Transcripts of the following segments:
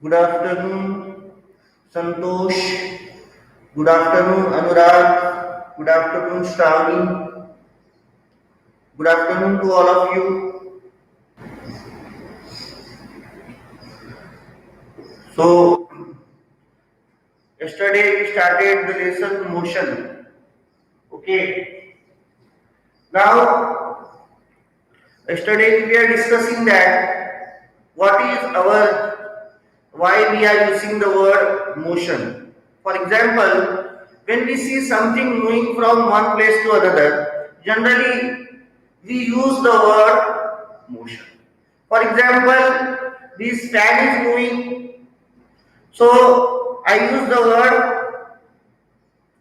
Good afternoon, Santosh. Good afternoon, Anurag. Good afternoon, Shravani. Good afternoon to all of you. So, yesterday we started the lesson motion. Okay. Now, yesterday we are discussing that what is our why we are using the word motion. For example, when we see something moving from one place to another, generally we use the word motion. For example, this fan is moving, so I use the word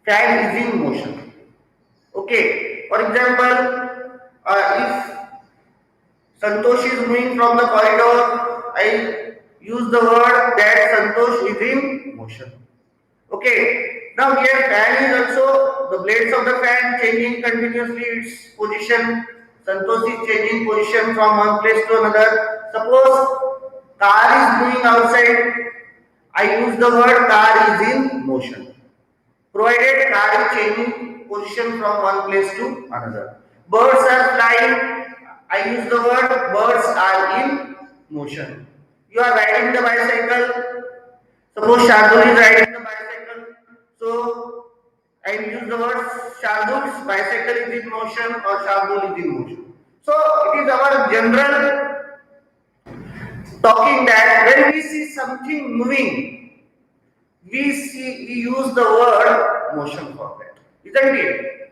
fan is in motion. Okay. For example, if Santosh is moving from the corridor, I use the word that Santosh is in motion. Okay. Now here fan is also the blades of the fan changing continuously its position. Santosh is changing position from one place to another. Suppose car is moving outside, I use the word car is in motion. Provided car is changing position from one place to another. Birds are flying, I use the word birds are in motion. You are riding the bicycle, suppose Shardul is riding the bicycle, so I use the word Shardul's bicycle is in motion or Shardul is in motion. So it is our general talking that when we see something moving, we use the word motion for that, isn't it?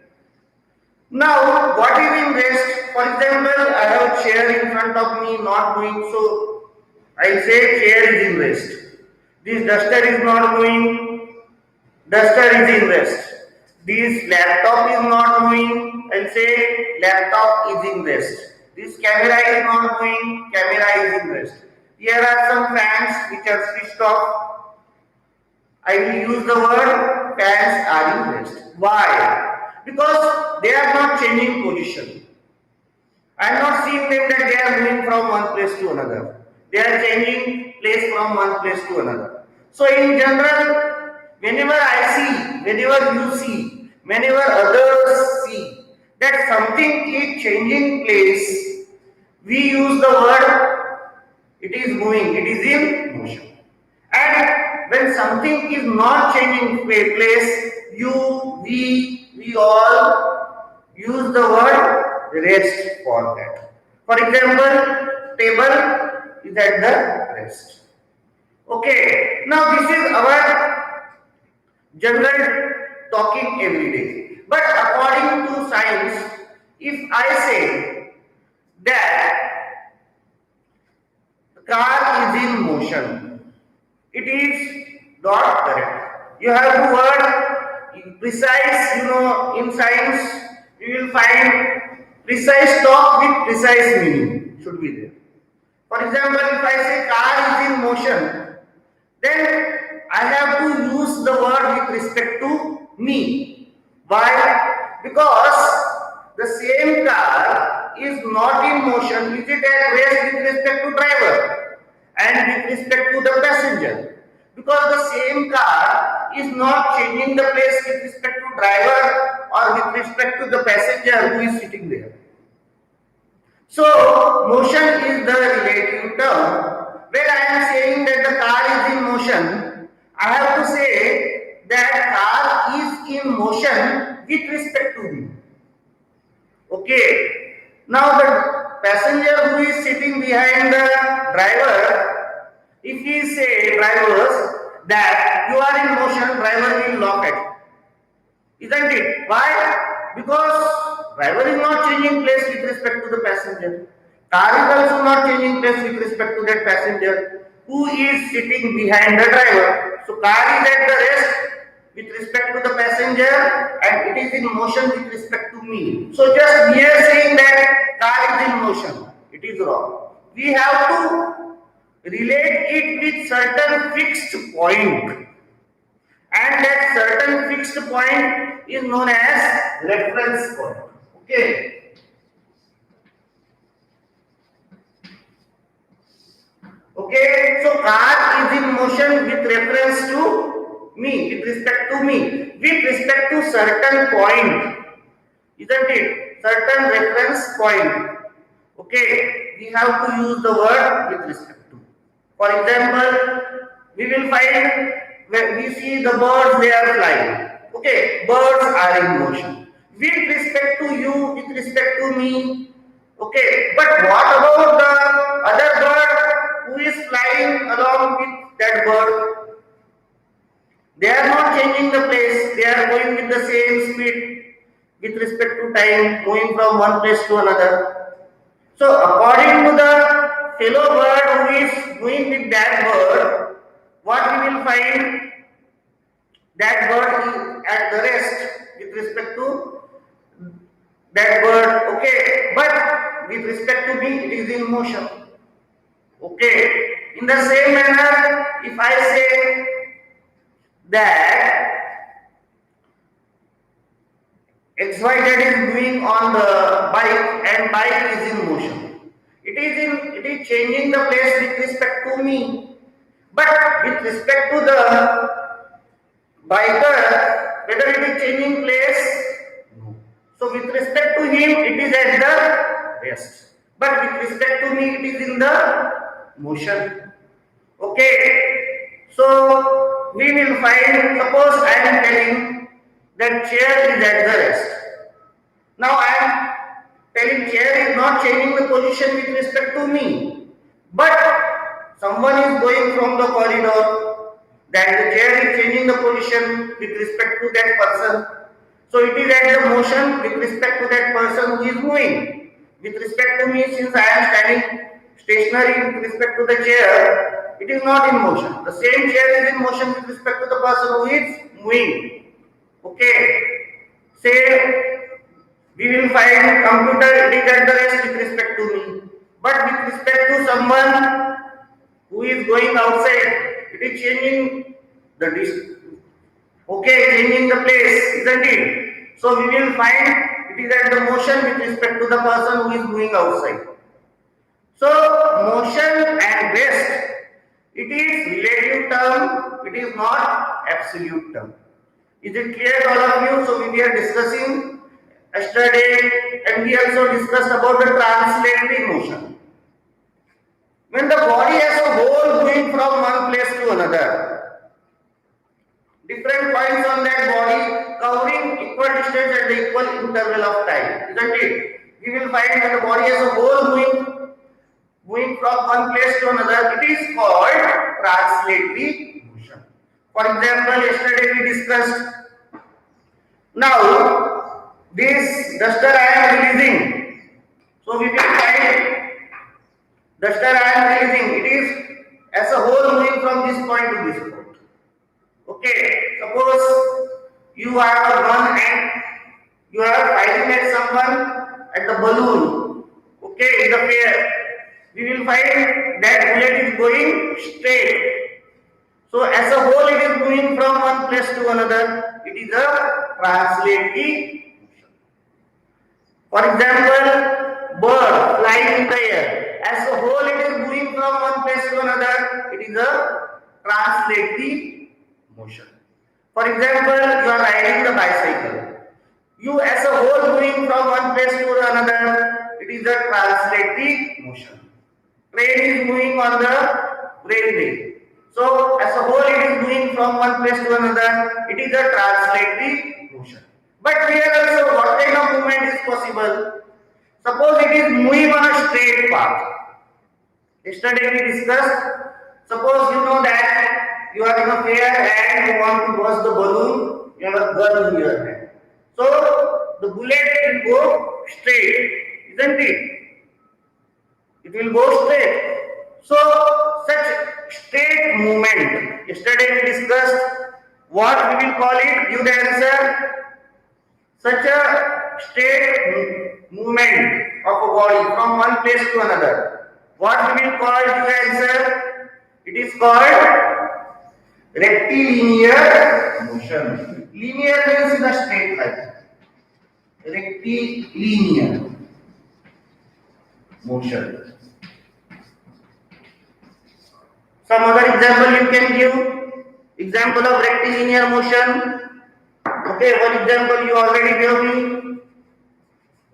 Now, what is in rest? For example, I have a chair in front of me not moving, so I say chair is in rest. This duster is not moving, duster is in rest. This laptop is not moving, I'll say laptop is in rest. This camera is not moving, camera is in rest. Here are some fans which are switched off. I will use the word fans are in rest. Why? Because they are not changing position. I am not seeing them that they are moving from one place to another. They are changing place from one place to another. So in general, whenever I see, whenever you see, whenever others see that something is changing place, we use the word it is moving, it is in motion. And when something is not changing place, we all use the word rest for that. For example, table is at the rest. Okay, now this is our general talking every day. But according to science, if I say that the car is in motion, it is not correct. You have to word precise, in science you will find precise talk with precise meaning should be there. For example, if I say car is in motion, then I have to use the word with respect to me. Why? Because the same car is not in motion, is it at rest with respect to driver and with respect to the passenger? Because the same car is not changing the place with respect to driver or with respect to the passenger who is sitting there. So, motion is the relative term. When I am saying that the car is in motion, I have to say that car is in motion with respect to me. Okay. Now the passenger who is sitting behind the driver, if we say drivers that you are in motion, driver will laugh at you. Isn't it? Why? Because driver is not changing place with respect to the passenger. Car is also not changing place with respect to that passenger who is sitting behind the driver. So car is at the rest with respect to the passenger and it is in motion with respect to me. So just mere saying that car is in motion, it is wrong. We have to relate it with certain fixed point. And that certain fixed point is known as reference point. Okay. Okay, so car is in motion with reference to me, with respect to me, with respect to certain point, isn't it? Certain reference point. Okay, we have to use the word with respect to. For example, we will find when we see the birds, they are flying. Okay, birds are in motion. With respect to you, with respect to me. Okay, but what about the other bird who is flying along with that bird? They are not changing the place, they are going with the same speed with respect to time, moving from one place to another. So, according to the fellow bird who is moving with that bird, what we will find, that bird is at the rest with respect to that bird, okay, but with respect to me, it is in motion. Okay, in the same manner, if I say that XYZ is moving on the bike and bike is in motion. It is changing the place with respect to me. But with respect to the biker, whether it is changing place, no. So with respect to him, it is at the rest. But with respect to me, it is in the motion. Okay. So we will find, suppose I am telling that chair is at the rest. Now I am telling chair is not changing the position with respect to me. But someone is going from the corridor, that the chair is changing the position with respect to that person. So it is at the motion with respect to that person who is moving. With respect to me, since I am standing stationary with respect to the chair, it is not in motion. The same chair is in motion with respect to the person who is moving. Okay. Say we will find computer, it is at the rest with respect to me. But with respect to someone who is going outside, it is changing the distance. Okay, changing the place, isn't it? So we will find it is at the motion with respect to the person who is moving outside. So motion and rest, it is relative term, it is not absolute term. Is it clear to all of you? So we were discussing yesterday and we also discussed about the translatory motion. When the body as a whole moving from one place to another, different points on that body covering equal distance at the equal interval of time, isn't it? We will find when the body as a whole moving from one place to another, it is called translatory motion. For example, yesterday we discussed, now this duster I am releasing, so we will find duster I am releasing, it is as a whole moving from this point to this point. Okay, suppose you have a gun and you are firing at someone at the balloon. Okay, in the fair, we will find that bullet is going straight. So as a whole it is moving from one place to another. It is a translatory motion. For example, bird flying in the air. As a whole it is moving from one place to another. It is a translatory motion. For example, you are riding the bicycle. You as a whole moving from one place to another. It is a translatory motion. Train is moving on the railway. So as a whole it is moving from one place to another. It is a translatory motion. But here also what kind of movement is possible? Suppose it is moving on a straight path. Yesterday we discussed, suppose you know that you are in a fair and you want to burst the balloon, you have a gun in your hand. So the bullet will go straight, isn't it? It will go straight. So such straight movement, yesterday we discussed what we will call it, give the answer. Such a straight movement of a body from one place to another. What we will call, give the answer. It is called rectilinear motion. Linear means in a straight line. Rectilinear motion. Some other example you can give. Example of rectilinear motion. Okay, one example you already gave me.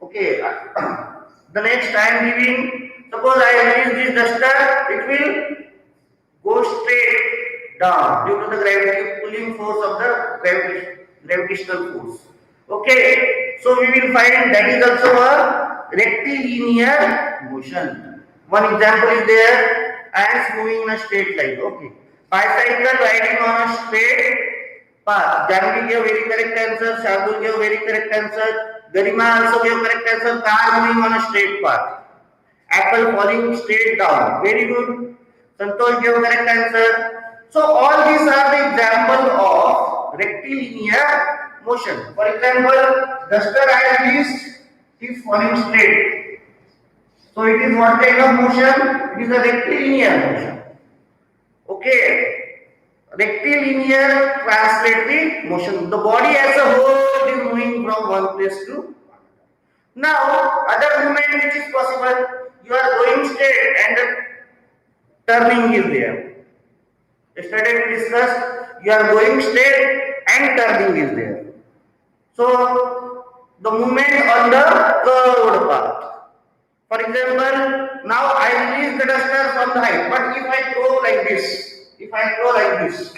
Okay, the next I am giving. Suppose I release this duster, it will go straight down due to the gravity pulling force of the gravitational force. Okay, so we will find that is also a rectilinear motion. One example is there, ants moving in a straight line. Okay, bicycle riding on a straight path. Janvi gave very correct answer. Shardul gave very correct answer. Garima also gave correct answer. Car moving on a straight path. Apple falling straight down. Very good. Santosh gave correct answer. So all these are the example of rectilinear motion. For example, duster I released is falling straight. So it is what kind of motion? It is a rectilinear motion. Okay. Rectilinear translate the motion. The body as a whole is moving from one place to another. Now, other movement which is possible, you are going straight and the turning is there. Yesterday we discussed, you are going straight and turning is there. So, the movement on the curved path. For example, now I release the duster from the height, but if I throw like this, if I throw like this,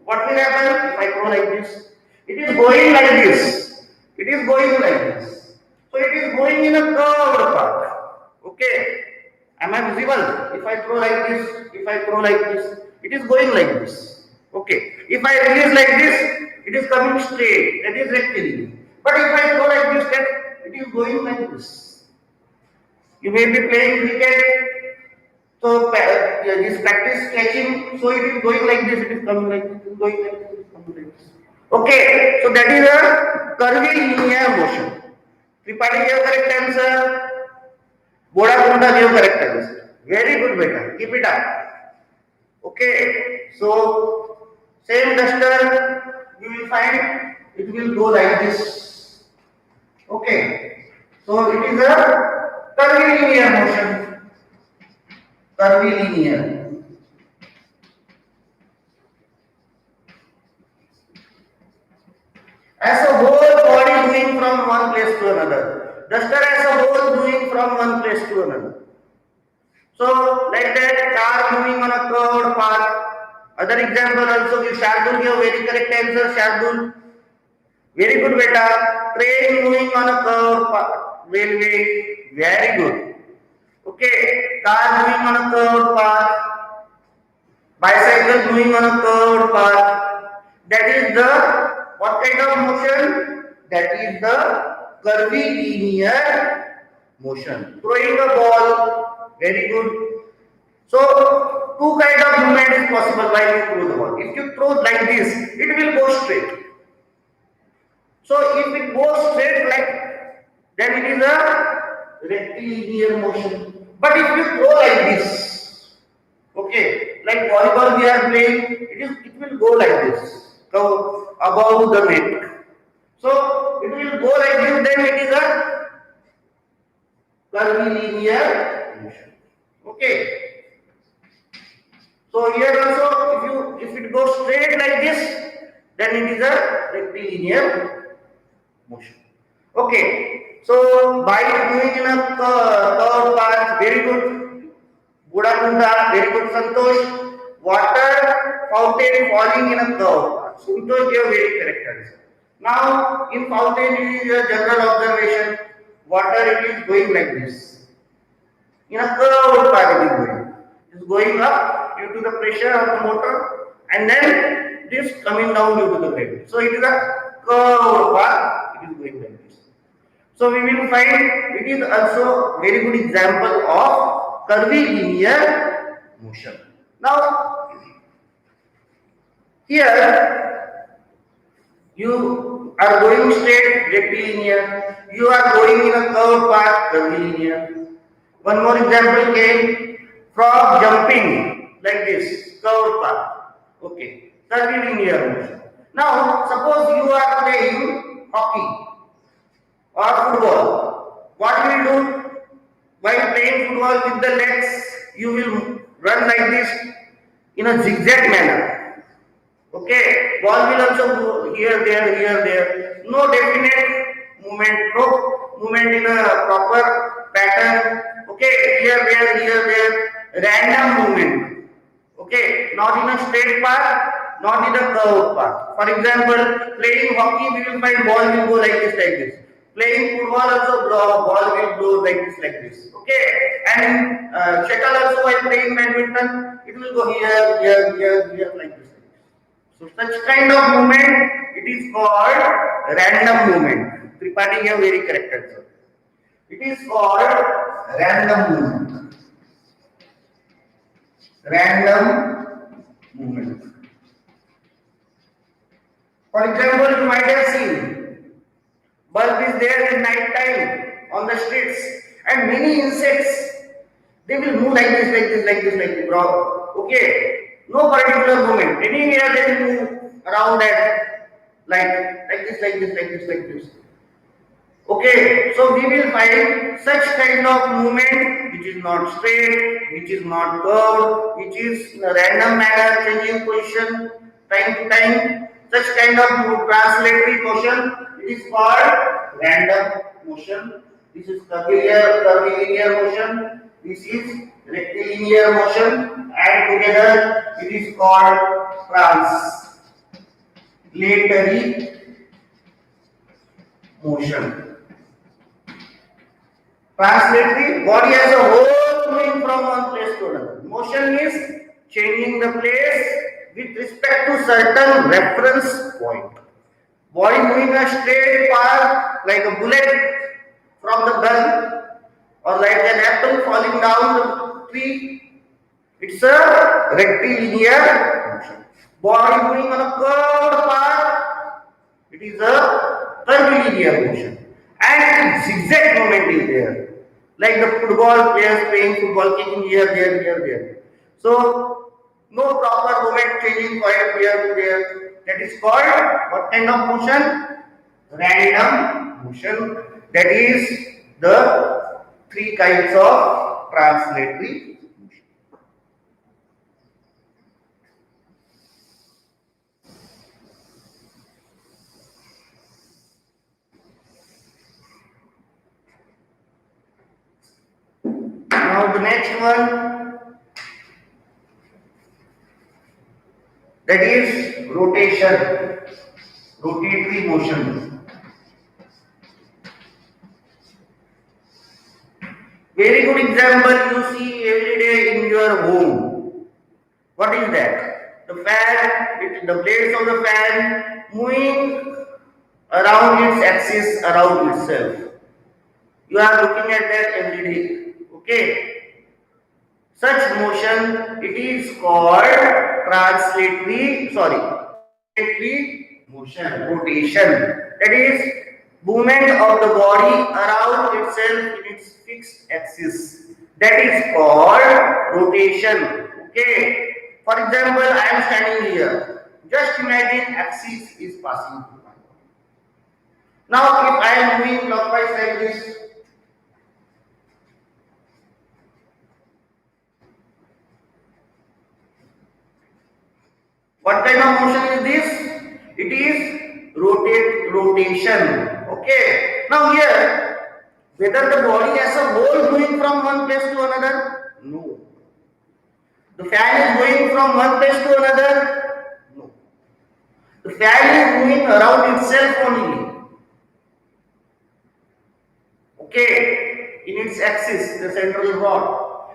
what will happen if I throw like this? It is going like this. It is going like this. So it is going in a curved path. Okay. Am I visible? If I throw like this, it is going like this. Okay. If I release like this, it is coming straight. That is rectilinear. But if I throw like this, then it is going like this. You may be playing cricket. So this practice catching, so it is going like this, it is coming like this, it is going like this, it is coming like this. Okay, so that is a curvilinear motion. Tripathi gave correct answer. Bodakunda gave correct answer. Very good, beta. Keep it up. Okay, so same duster, you will find it will go like this. Okay, so it is a curvilinear motion. Curvilinear. As a whole body moving from one place to another. Duster as a whole moving from one place to another. So like that, car moving on a curved path. Other example also give Shardul give very correct answer. Shardul. Very good beta. Train moving on a curved path. Railway. Very good. Okay, car moving on a curved path, bicycle moving on a curved path. That is the what kind of motion? That is the curvilinear motion. Throwing a ball, very good. So two kind of movement is possible while you throw the ball. If you throw like this, it will go straight. So if it goes straight like, then it is a rectilinear motion. But if you throw like this, okay, like volleyball we are playing, it will go like this, go above the net. So it will go like this, then it is a curvilinear motion. Okay. So here also, if it goes straight like this, then it is a rectilinear motion. Okay. So by moving in a curved path, very good. Budakunda, very good. Santosh, water fountain falling in a curved path. Santosh gave very correct answer. Now in fountain it is a general observation. Water it is going like this. In a curved path it is going. It is going up due to the pressure of the motor, and then this coming down due to the gravity. So it is a curved path. It is going like this. So we will find it is also very good example of curvilinear motion. Now here you are going straight, rectilinear. You are going in a curved path, curvilinear. One more example came, frog jumping like this, curved path. Okay, curvilinear motion. Now suppose you are playing hockey or football. What will you do while playing football with the legs? you will run like this in a zigzag manner. Okay, ball will also go here, there. No definite movement, no movement in a proper pattern. Okay, here, there. Random movement. Okay, not in a straight path, not in a curved path. For example, playing hockey, we will find ball will go like this. Playing football also, ball will go like this. Okay, and shuttle also while playing badminton, it will go here, like this. So such kind of movement, it is called random movement. Tripathi, you have very correct answer. It is called random movement. Random movement. For example, you might have seen bulb is there in night time on the streets, and many insects they will move like this, bro. Okay, no particular movement. Anywhere they will move around that, like this. Okay, so we will find such kind of movement which is not straight, which is not curved, which is in a random manner, changing position time to time. Such kind of translatory motion, it is called random motion. This is curvilinear motion. This is rectilinear motion, and together it is called translatory motion. Translatory, body as a whole moving from one place to another. Motion is changing the place with respect to certain reference point. Body moving a straight path like a bullet from the gun, or like an apple falling down the tree. It's a rectilinear motion. Body moving on a curved path, it is a curvilinear motion. And zigzag movement is there, like the football players playing football, kicking here, there. So no proper movement changing point here to there. That is called what kind of motion? Random motion. That is the three kinds of translatory motion. Now the next one, that is rotation, rotatory motion. Very good example you see every day in your home. What is that? The fan, the blades of the fan moving around its axis, around itself. You are looking at that every day. Okay. Such motion, it is called translatory motion, rotation. That is movement of the body around itself in its fixed axis. That is called rotation. Okay. For example, I am standing here. Just imagine axis is passing through my body. Now, if I am moving clockwise like this, what kind of motion is this? It is rotation. Okay. Now here, whether the body as a whole moving from one place to another? No. The fan is going from one place to another? No. The fan is moving around itself only. Okay. In its axis, the central rod.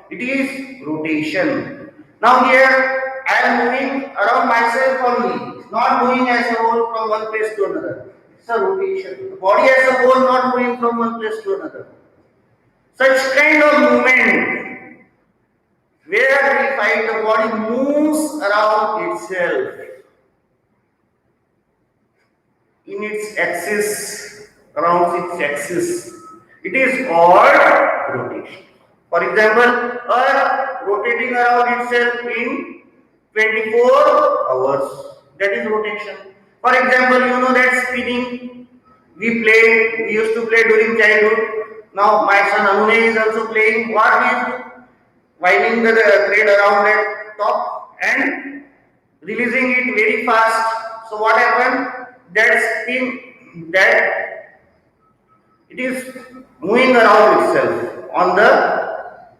It is rotation. Now here, I am moving around myself only, not moving as a whole from one place to another. It's a rotation. The body as a whole not moving from one place to another. Such kind of movement, where we find the body moves around itself in its axis, around its axis. It is called rotation. For example, Earth rotating around itself in 24 hours. That is rotation. For example, you know that spinning we used to play during childhood. Now my son Anune is also playing. What we used to winding the thread around that top and releasing it very fast. So what happened? That spin, that it is moving around itself on the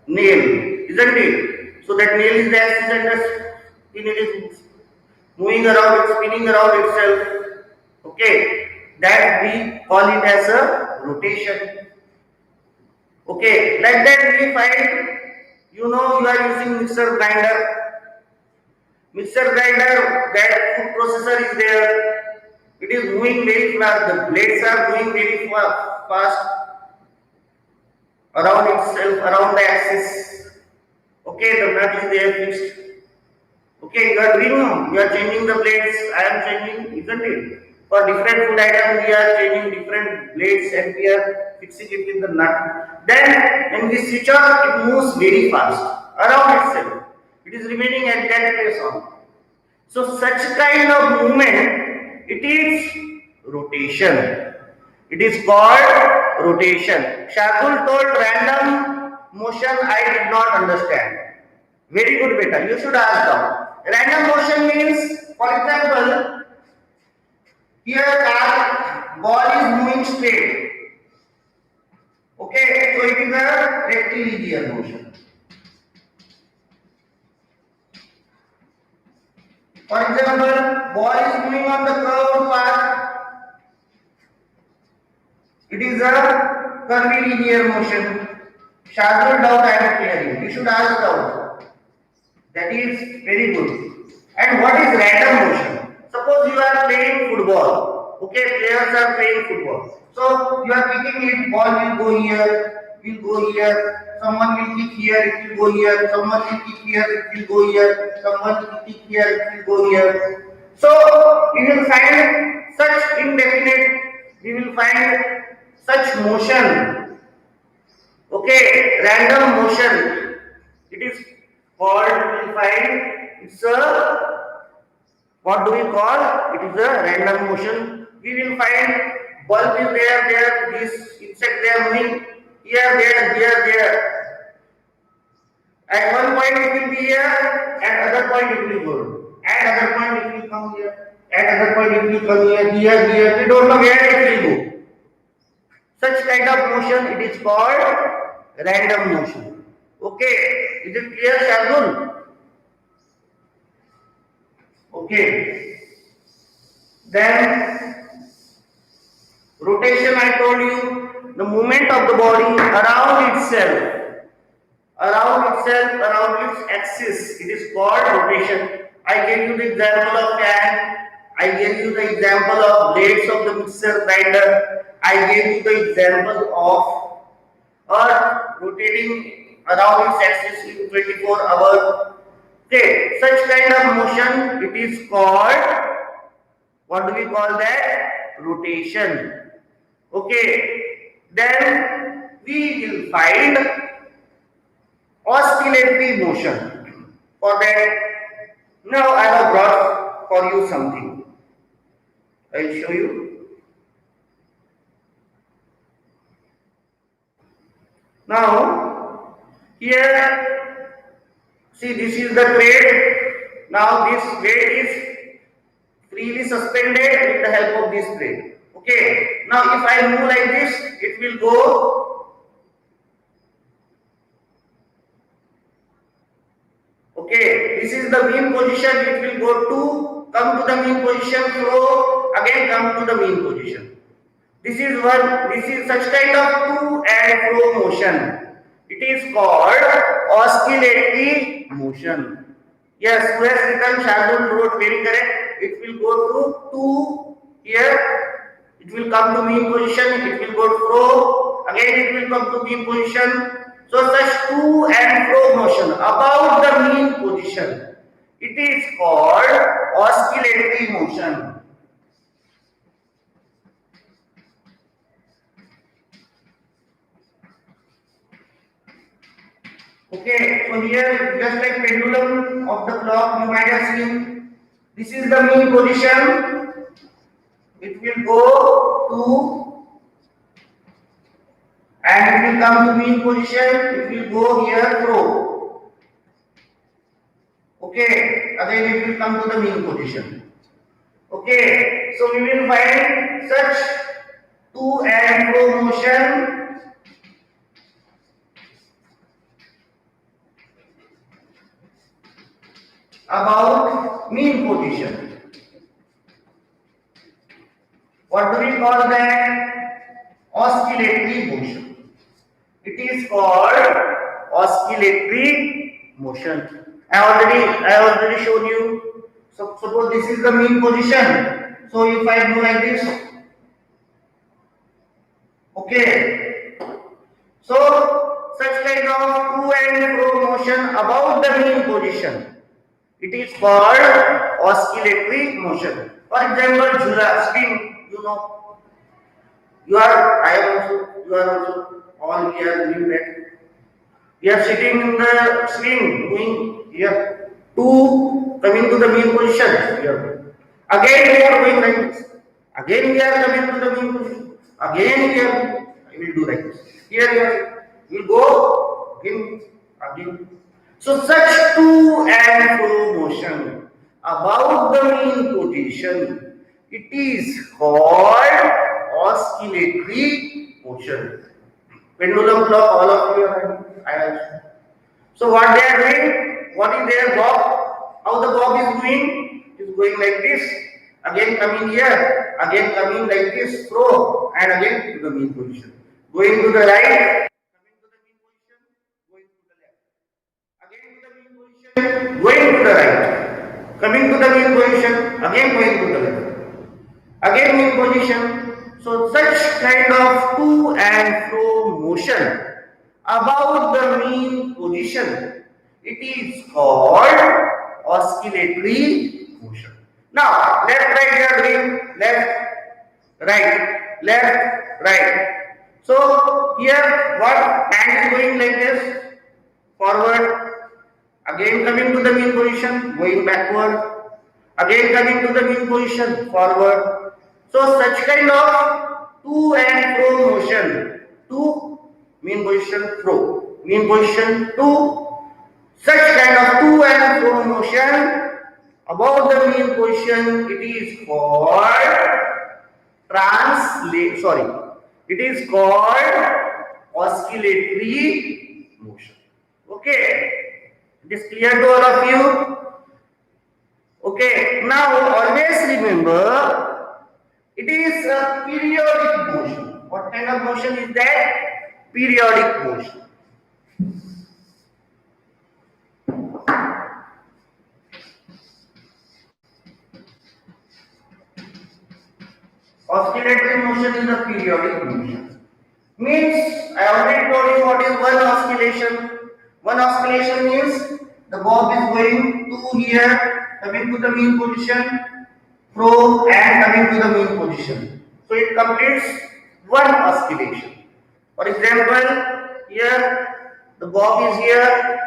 nail, isn't it? So that nail is the axis and the spin it is moving around, it's spinning around itself. Okay, that we call it as a rotation. Okay, like that we find, you are using mixer grinder. Mixer grinder, that food processor is there. It is moving very fast. The blades are moving very fast around itself, around the axis. Okay, the nut is there fixed. Okay, you are doing now. You are changing the blades. I am changing, isn't it? For different food items, we are changing different blades and we are fixing it with the nut. Then, when we switch on, it moves very fast around itself. It is remaining at that pace on. So, such kind of movement, it is rotation. It is called rotation. Shardul told random motion, I did not understand. Very good, beta. You should ask them. Random motion means, for example, here a ball is moving straight. Okay, so it is a rectilinear motion. For example, ball is moving on the curved path. It is a curvilinear motion. Shardul doubt I am clearing. You should ask doubt. That is very good. And what is random motion? Suppose you are playing football. Okay, players are playing football. So you are kicking it, ball will go here, will go here. Someone will kick here, it will go here. Someone will kick here, it will go here. Someone will kick here, it will go here. So we will find such indefinite. We will find such motion. Okay, random motion. It is called, we will find, it's a, what do we call? It is a random motion. We will find bulb is there, this insect they are moving here, there. At one point it will be here, at other point it will go. At other point it will come here, at other point it will come here. We don't know where it will go. Such kind of motion, it is called random motion. Okay, is it clear, Shardul? Okay. Then rotation, I told you, the movement of the body around itself, around its axis. It is called rotation. I gave you the example of fan. I gave you the example of blades of the mixer grinder. I gave you the example of Earth rotating around its axis in 24 hours. Okay, such kind of motion, it is called, what do we call that? Rotation. Okay, then we will find oscillatory motion. For that, now I have brought for you something. I will show you. Now, here, see, this is the thread. Now, this thread is freely suspended with the help of this thread. Okay. Now, if I move like this, it will go. Okay. This is the mean position. It will go to, come to the mean position, throw, again come to the mean position. This is such kind of to and fro motion. It is called oscillatory motion. Yes, who has written, Shardul wrote very correct. It will go to here. It will come to mean position. It will go fro. Again, it will come to mean position. So, such to and fro motion about the mean position. It is called oscillatory motion. Okay, so here just like pendulum of the clock, you might have seen, this is the mean position. It will go to and it will come to mean position. It will go here through. Okay, again it will come to the mean position. Okay, so we will find such to and fro motion about mean position. What do we call that? Oscillatory motion. It is called oscillatory motion. I already showed you. So suppose this is the mean position. So if I do like this, okay. So such kind of to and fro motion about the mean position, it is called oscillatory motion. For example, jhula spin, you know, I am also, you are also, all we are doing that. We are sitting in the swing, doing here, two coming to the mean position here. Again we are going like this. Again we are coming to the mean position. Again here, I will do like this. Here we will go again. So such to and fro motion about the mean position, it is called oscillatory motion. Pendulum clock, all of you are having. I also. So what they are doing? What is their bob? How the bob is doing? It is going like this. Again coming here. Again coming like this. Throw and again to the mean position. Going to the right. Coming to the mean position. Going to the left. Again to the mean position. Going to the right. Coming to the mean position. Again going to the left. Again mean position. So such kind of to and fro motion about the mean position, it is called oscillatory motion. Now left right we are doing left right. So here what hand is going like this, forward, again coming to the mean position, going backward, again coming to the mean position, forward. So such kind of to and fro motion, to mean position to, such kind of to and fro motion about the mean position, it is called it is called oscillatory motion. Okay, it is clear to all of you? Okay, now always remember, it is a periodic motion. What kind of motion is that? Periodic motion. Oscillatory motion is a periodic motion. Means, I already told you what is one oscillation. One oscillation means the bob is going to here, coming to the mean position, fro and coming to the mean position. So it completes one oscillation. For example, here the bob is here,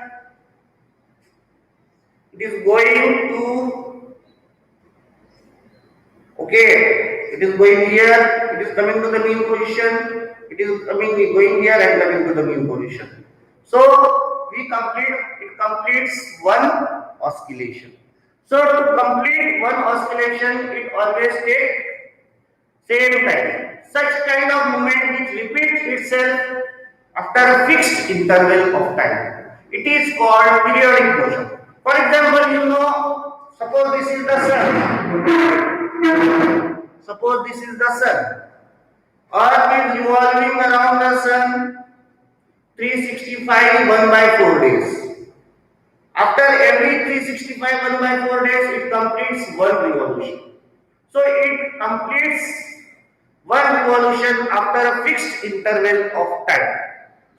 it is going to, okay, it is going here, it is coming to the mean position, it is going here and coming to the mean position. So it completes one oscillation. So to complete one oscillation, it always takes same time. Such kind of movement which repeats itself after a fixed interval of time, it is called periodic motion. For example, you know, suppose this is the sun. Suppose this is the sun. Earth is revolving around the sun 365 1 by 4 days. After every 365 1 by 4 days, it completes one revolution. So it completes one revolution after a fixed interval of time.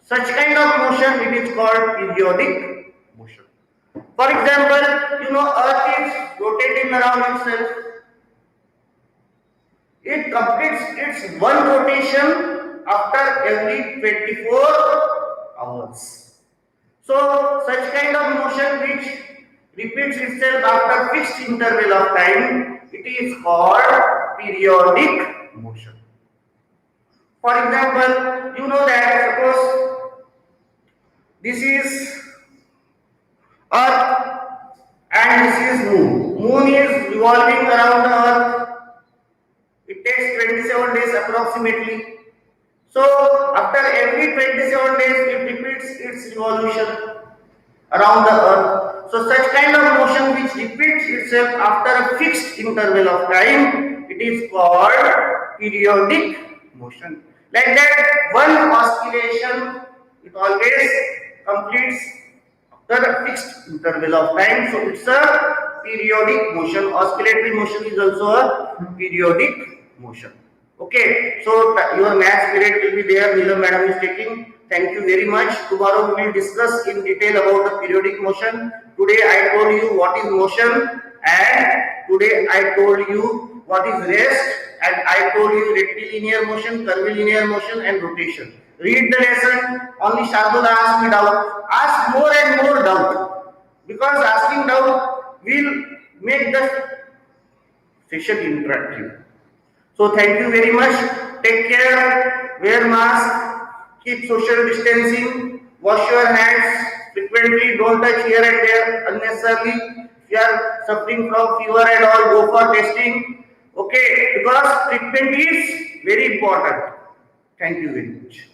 Such kind of motion, it is called periodic motion. For example, you know, Earth is rotating around itself. It completes its one rotation after every 24 hours. So such kind of motion which repeats itself after fixed interval of time, it is called periodic motion. For example, you know that suppose this is Earth this is moon. Moon is revolving around the earth. It takes 27 days approximately. So after every 27 days it repeats its revolution around the earth. So such kind of motion which repeats itself after a fixed interval of time, it is called periodic motion. Like that, one oscillation, it always completes after a fixed interval of time. So it's a periodic motion. Oscillatory motion is also a periodic motion. Okay, so your maths period will be there. Neelam madam is taking. Thank you very much. Tomorrow we will discuss in detail about the periodic motion. Today I told you what is motion, and today I told you what is rest, and I told you rectilinear motion, curvilinear motion, and rotation. Read the lesson. Only Shardul asked me doubt. Ask more and more doubt, because asking doubt will make the session interactive. So thank you very much. Take care. Wear mask. Keep social distancing. Wash your hands frequently. Don't touch here and there unnecessarily. If you are suffering from fever and all, go for testing. Okay, because treatment is very important. Thank you very much.